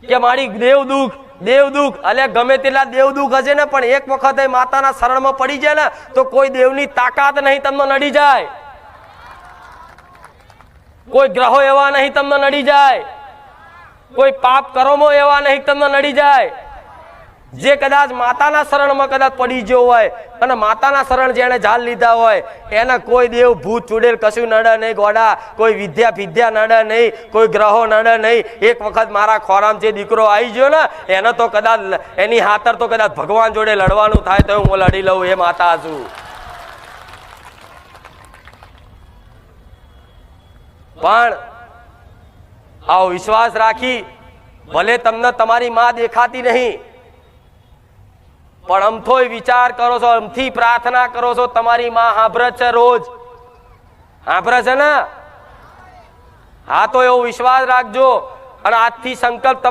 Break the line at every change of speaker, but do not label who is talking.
કે મારી દેવ દુઃખ અલે ગમે તેટલા દેવ દુઃખ હશે ને, પણ એક વખત માતાના શરણમાં પડી જાય ને તો કોઈ દેવની તાકાત નહીં તમને નડી જાય, કોઈ ગ્રહો એવા નહીં તમને નડી જાય, કોઈ પાપ કર્મો એવા નહીં તમને નડી જાય. જે કદાચ માતાના શરણમાં કદાચ પડી ગયો હોય અને માતાના શરણ જેને ઝાલ લીધા હોય એને કોઈ દેવ ભૂત ચુડેલ કશું નડે નહીં ગોડા, કોઈ વિદ્યા નડે નહીં, કોઈ ગ્રહો નડે નહીં. એક વખત મારા ખોરામ જે દીકરો આવી ગયો ને એને તો કદાચ એની હાથર તો કદાચ ભગવાન જોડે લડવાનું થાય તો હું લડી લઉં, એ માતા છું. પણ આવો વિશ્વાસ રાખી, ભલે તમને તમારી માં દેખાતી નહીં પણ અમથોય વિચાર કરો છો, અમથી પ્રાર્થના કરો છો, તમારી માં સાંભળે છે, રોજ સાંભળે છે ને. હા તો એવો વિશ્વાસ રાખજો અને આજથી સંકલ્પ તમારા